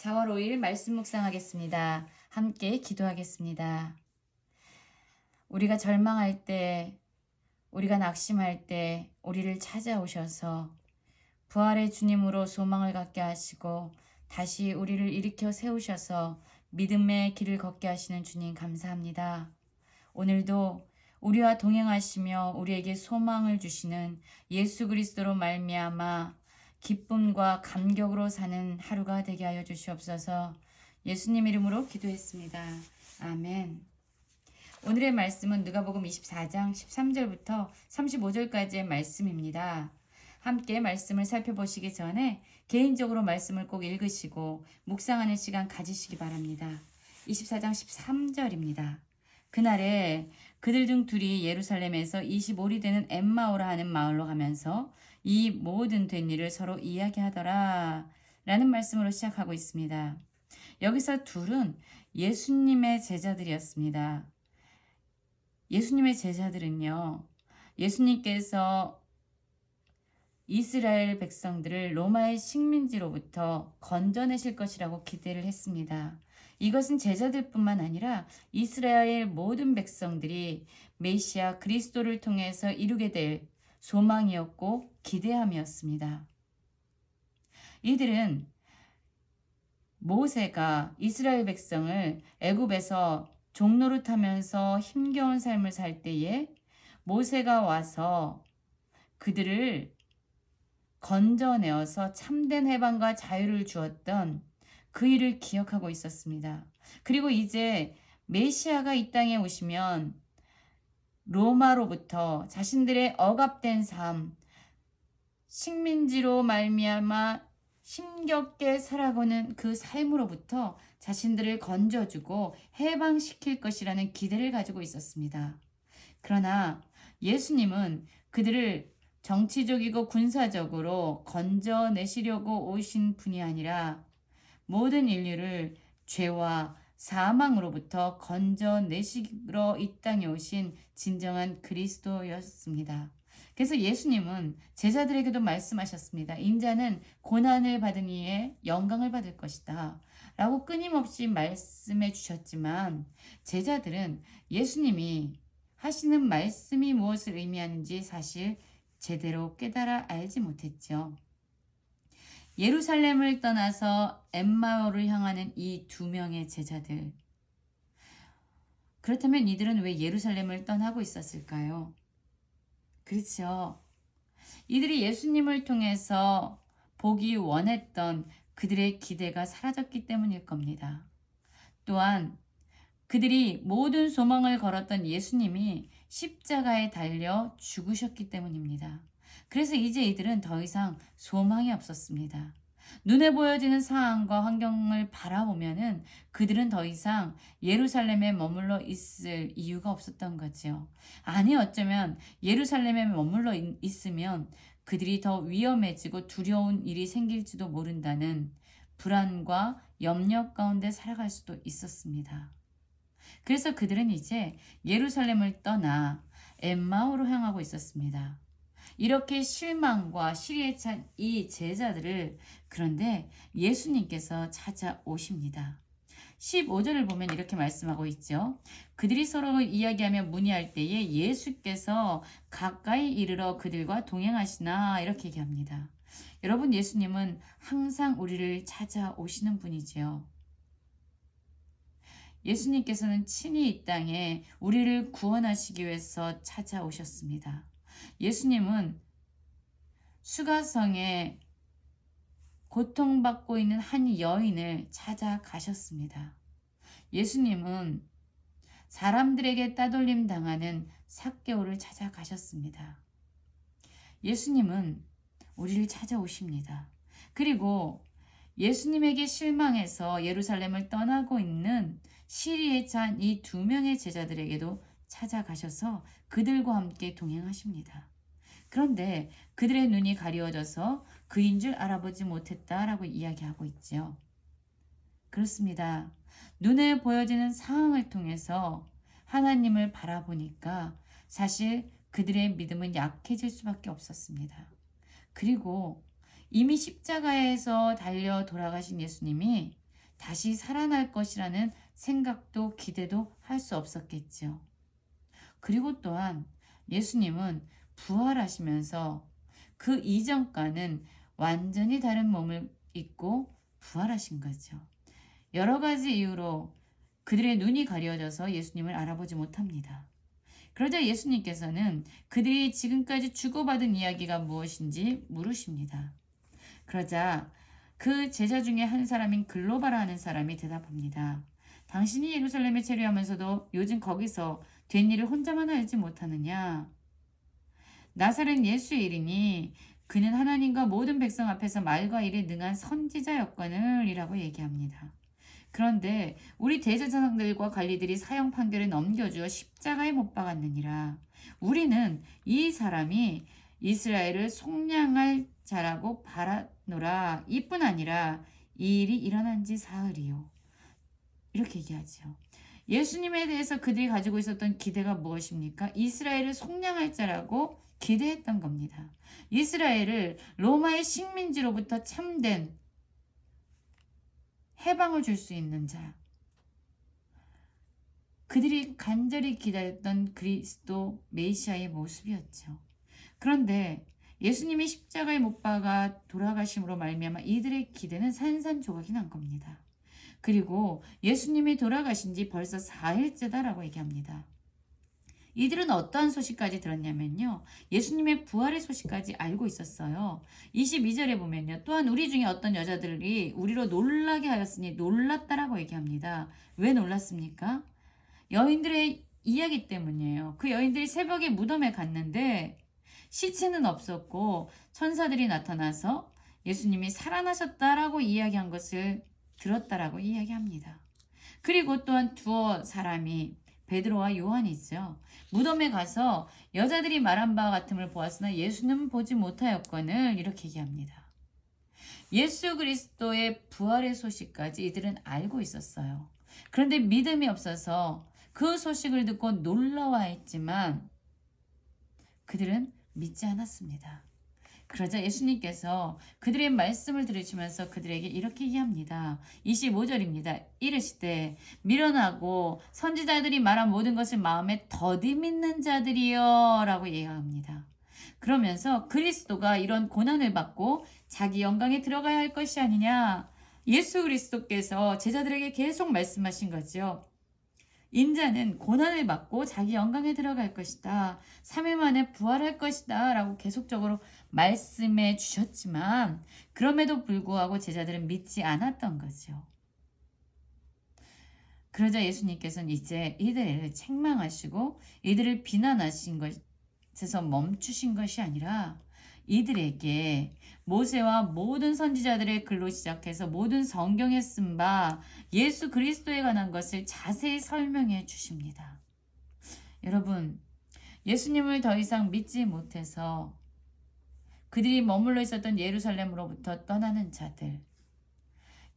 4월 5일 말씀 묵상하겠습니다. 함께 기도하겠습니다. 우리가 절망할 때, 우리가 낙심할 때 우리를 찾아오셔서 부활의 주님으로 소망을 갖게 하시고 다시 우리를 일으켜 세우셔서 믿음의 길을 걷게 하시는 주님 감사합니다. 오늘도 우리와 동행하시며 우리에게 소망을 주시는 예수 그리스도로 말미암아 기쁨과 감격으로 사는 하루가 되게 하여 주시옵소서. 예수님 이름으로 기도했습니다. 아멘. 오늘의 말씀은 누가복음 24장 13절부터 35절까지의 말씀입니다. 함께 말씀을 살펴보시기 전에 개인적으로 말씀을 꼭 읽으시고 묵상하는 시간 가지시기 바랍니다. 24장 13절입니다. 그날에 그들 중 둘이 예루살렘에서 25리 되는 엠마오라 하는 마을로 가면서 이 모든 된 일을 서로 이야기하더라 라는 말씀으로 시작하고 있습니다. 여기서 둘은 예수님의 제자들이었습니다. 예수님의 제자들은요, 예수님께서 이스라엘 백성들을 로마의 식민지로부터 건져내실 것이라고 기대를 했습니다. 이것은 제자들뿐만 아니라 이스라엘 모든 백성들이 메시아 그리스도를 통해서 이루게 될 소망이었고 기대함이었습니다. 이들은 모세가 이스라엘 백성을 애굽에서 종노릇하면서 힘겨운 삶을 살 때에 모세가 와서 그들을 건져내어서 참된 해방과 자유를 주었던 그 일을 기억하고 있었습니다. 그리고 이제 메시아가 이 땅에 오시면 로마로부터 자신들의 억압된 삶, 식민지로 말미암아 힘겹게 살아가는 그 삶으로부터 자신들을 건져주고 해방시킬 것이라는 기대를 가지고 있었습니다. 그러나 예수님은 그들을 정치적이고 군사적으로 건져내시려고 오신 분이 아니라 모든 인류를 죄와 사망으로부터 건져내시러 이 땅에 오신 진정한 그리스도였습니다. 그래서 예수님은 제자들에게도 말씀하셨습니다. 인자는 고난을 받은 이에 영광을 받을 것이다 라고 끊임없이 말씀해 주셨지만 제자들은 예수님이 하시는 말씀이 무엇을 의미하는지 사실 제대로 깨달아 알지 못했죠. 예루살렘을 떠나서 엠마오를 향하는 이 두 명의 제자들. 그렇다면 이들은 왜 예루살렘을 떠나고 있었을까요? 그렇죠. 이들이 예수님을 통해서 보기 원했던 그들의 기대가 사라졌기 때문일 겁니다. 또한 그들이 모든 소망을 걸었던 예수님이 십자가에 달려 죽으셨기 때문입니다. 그래서 이제 이들은 더 이상 소망이 없었습니다. 눈에 보여지는 상황과 환경을 바라보면은 그들은 더 이상 예루살렘에 머물러 있을 이유가 없었던 거죠. 아니 어쩌면 예루살렘에 머물러 있으면 그들이 더 위험해지고 두려운 일이 생길지도 모른다는 불안과 염려 가운데 살아갈 수도 있었습니다. 그래서 그들은 이제 예루살렘을 떠나 엠마오로 향하고 있었습니다. 이렇게 실망과 시리에 찬 이 제자들을 그런데 예수님께서 찾아오십니다. 15절을 보면 이렇게 말씀하고 있죠. 그들이 서로 이야기하며 문의할 때에 예수께서 가까이 이르러 그들과 동행하시나 이렇게 얘기합니다. 여러분, 예수님은 항상 우리를 찾아오시는 분이지요. 예수님께서는 친히 이 땅에 우리를 구원하시기 위해서 찾아오셨습니다. 예수님은 수가성에 고통받고 있는 한 여인을 찾아가셨습니다. 예수님은 사람들에게 따돌림 당하는 삭개오를 찾아가셨습니다. 예수님은 우리를 찾아오십니다. 그리고 예수님에게 실망해서 예루살렘을 떠나고 있는 시리에 찬 이 두 명의 제자들에게도 찾아가셔서 그들과 함께 동행하십니다. 그런데 그들의 눈이 가리워져서 그인 줄 알아보지 못했다라고 이야기하고 있죠. 그렇습니다. 눈에 보여지는 상황을 통해서 하나님을 바라보니까 사실 그들의 믿음은 약해질 수밖에 없었습니다. 그리고 이미 십자가에서 달려 돌아가신 예수님이 다시 살아날 것이라는 생각도 기대도 할 수 없었겠죠. 그리고 또한 예수님은 부활하시면서 그 이전과는 완전히 다른 몸을 입고 부활하신 거죠. 여러 가지 이유로 그들의 눈이 가려져서 예수님을 알아보지 못합니다. 그러자 예수님께서는 그들이 지금까지 주고받은 이야기가 무엇인지 물으십니다. 그러자 그 제자 중에 한 사람인 글로바라 하는 사람이 대답합니다. 당신이 예루살렘에 체류하면서도 요즘 거기서 된 일을 혼자만 알지 못하느냐? 나사렛 예수의 일이니 그는 하나님과 모든 백성 앞에서 말과 일에 능한 선지자였거늘 이라고 얘기합니다. 그런데 우리 대제사장들과 관리들이 사형 판결을 넘겨주어 십자가에 못 박았느니라. 우리는 이 사람이 이스라엘을 속량할 자라고 바라노라. 이뿐 아니라 이 일이 일어난 지 사흘이요. 이렇게 얘기하죠. 예수님에 대해서 그들이 가지고 있었던 기대가 무엇입니까? 이스라엘을 속량할 자라고 기대했던 겁니다. 이스라엘을 로마의 식민지로부터 참된 해방을 줄 수 있는 자. 그들이 간절히 기다렸던 그리스도 메시아의 모습이었죠. 그런데 예수님이 십자가에 못 박아 돌아가심으로 말미암아 이들의 기대는 산산조각이 난 겁니다. 그리고 예수님이 돌아가신 지 벌써 4일째다라고 얘기합니다. 이들은 어떠한 소식까지 들었냐면요. 예수님의 부활의 소식까지 알고 있었어요. 22절에 보면요. 또한 우리 중에 어떤 여자들이 우리로 놀라게 하였으니 놀랐다라고 얘기합니다. 왜 놀랐습니까? 여인들의 이야기 때문이에요. 그 여인들이 새벽에 무덤에 갔는데 시체는 없었고 천사들이 나타나서 예수님이 살아나셨다라고 이야기한 것을 들었다라고 이야기합니다. 그리고 또한 두어 사람이 베드로와 요한이죠. 무덤에 가서 여자들이 말한 바와 같음을 보았으나 예수는 보지 못하였거늘 이렇게 얘기합니다. 예수 그리스도의 부활의 소식까지 이들은 알고 있었어요. 그런데 믿음이 없어서 그 소식을 듣고 놀라워했지만 그들은 믿지 않았습니다. 그러자 예수님께서 그들의 말씀을 들으시면서 그들에게 이렇게 얘기합니다. 25절입니다. 이르시되 미련하고 선지자들이 말한 모든 것을 마음에 더디 믿는 자들이여 라고 얘기합니다. 그러면서 그리스도가 이런 고난을 받고 자기 영광에 들어가야 할 것이 아니냐. 예수 그리스도께서 제자들에게 계속 말씀하신 거죠. 인자는 고난을 받고 자기 영광에 들어갈 것이다. 3일 만에 부활할 것이다. 라고 계속적으로 말씀해 주셨지만 그럼에도 불구하고 제자들은 믿지 않았던 거죠. 그러자 예수님께서는 이제 이들을 책망하시고 이들을 비난하신 것에서 멈추신 것이 아니라 이들에게 모세와 모든 선지자들의 글로 시작해서 모든 성경에 쓴 바 예수 그리스도에 관한 것을 자세히 설명해 주십니다. 여러분, 예수님을 더 이상 믿지 못해서 그들이 머물러 있었던 예루살렘으로부터 떠나는 자들,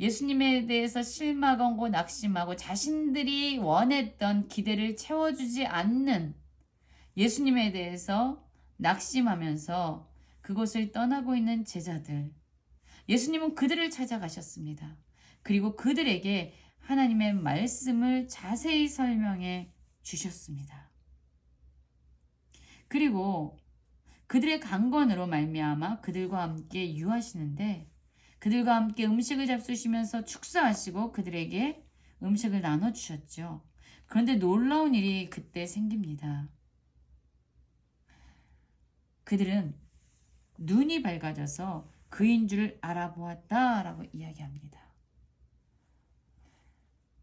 예수님에 대해서 실망하고 낙심하고 자신들이 원했던 기대를 채워주지 않는 예수님에 대해서 낙심하면서 그곳을 떠나고 있는 제자들, 예수님은 그들을 찾아가셨습니다. 그리고 그들에게 하나님의 말씀을 자세히 설명해 주셨습니다. 그리고 그들의 강권으로 말미암아 그들과 함께 유하시는데 그들과 함께 음식을 잡수시면서 축사하시고 그들에게 음식을 나눠주셨죠. 그런데 놀라운 일이 그때 생깁니다. 그들은 눈이 밝아져서 그인 줄 알아보았다라고 이야기합니다.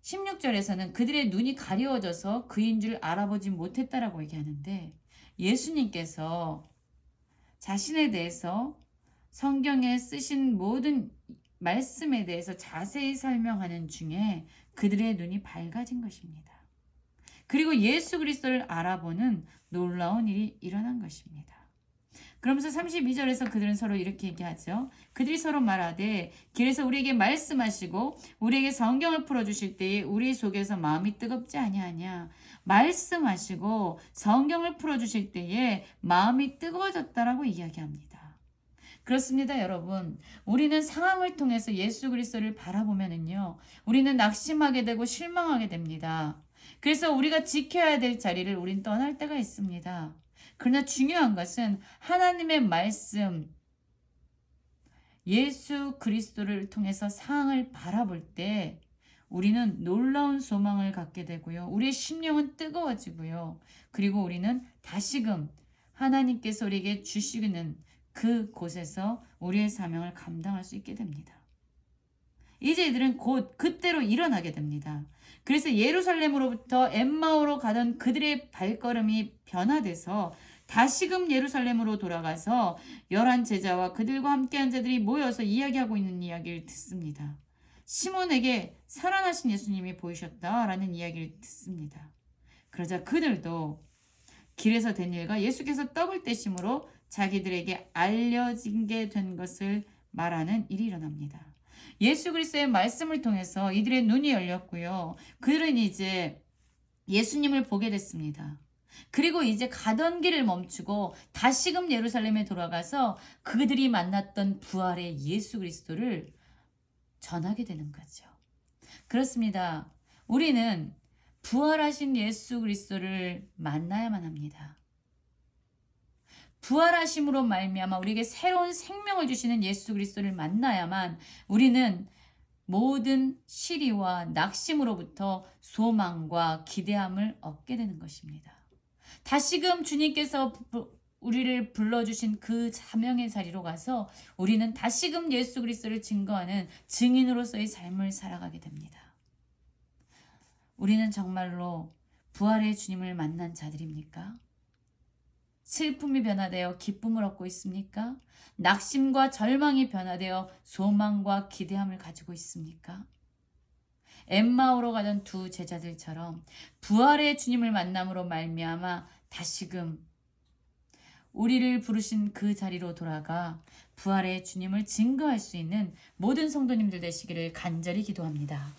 16절에서는 그들의 눈이 가려워져서 그인 줄 알아보지 못했다라고 얘기하는데 예수님께서 자신에 대해서 성경에 쓰신 모든 말씀에 대해서 자세히 설명하는 중에 그들의 눈이 밝아진 것입니다. 그리고 예수 그리스도를 알아보는 놀라운 일이 일어난 것입니다. 그러면서 32절에서 그들은 서로 이렇게 얘기하죠. 그들이 서로 말하되 길에서 우리에게 말씀하시고 우리에게 성경을 풀어주실 때에 우리 속에서 마음이 뜨겁지 아니하냐. 말씀하시고 성경을 풀어주실 때에 마음이 뜨거워졌다라고 이야기합니다. 그렇습니다, 여러분. 우리는 상황을 통해서 예수 그리스도를 바라보면은요, 우리는 낙심하게 되고 실망하게 됩니다. 그래서 우리가 지켜야 될 자리를 우린 떠날 때가 있습니다. 그러나 중요한 것은 하나님의 말씀, 예수 그리스도를 통해서 상황을 바라볼 때 우리는 놀라운 소망을 갖게 되고요. 우리의 심령은 뜨거워지고요. 그리고 우리는 다시금 하나님께서 우리에게 주시는 그 곳에서 우리의 사명을 감당할 수 있게 됩니다. 이제 이들은 곧 그때로 일어나게 됩니다. 그래서 예루살렘으로부터 엠마오로 가던 그들의 발걸음이 변화돼서 다시금 예루살렘으로 돌아가서 11 제자와 그들과 함께한 자들이 모여서 이야기하고 있는 이야기를 듣습니다. 시몬에게 살아나신 예수님이 보이셨다라는 이야기를 듣습니다. 그러자 그들도 길에서 된 일과 예수께서 떡을 떼심으로 자기들에게 알려지게 된 것을 말하는 일이 일어납니다. 예수 그리스도의 말씀을 통해서 이들의 눈이 열렸고요. 그들은 이제 예수님을 보게 됐습니다. 그리고 이제 가던 길을 멈추고 다시금 예루살렘에 돌아가서 그들이 만났던 부활의 예수 그리스도를 전하게 되는 거죠. 그렇습니다. 우리는 부활하신 예수 그리스도를 만나야만 합니다. 부활하심으로 말미암아 우리에게 새로운 생명을 주시는 예수 그리스도를 만나야만 우리는 모든 시리와 낙심으로부터 소망과 기대함을 얻게 되는 것입니다. 다시금 주님께서 우리를 불러주신 그 사명의 자리로 가서 우리는 다시금 예수 그리스도를 증거하는 증인으로서의 삶을 살아가게 됩니다. 우리는 정말로 부활의 주님을 만난 자들입니까? 슬픔이 변화되어 기쁨을 얻고 있습니까? 낙심과 절망이 변화되어 소망과 기대함을 가지고 있습니까? 엠마오로 가던 두 제자들처럼 부활의 주님을 만남으로 말미암아 다시금 우리를 부르신 그 자리로 돌아가 부활의 주님을 증거할 수 있는 모든 성도님들 되시기를 간절히 기도합니다.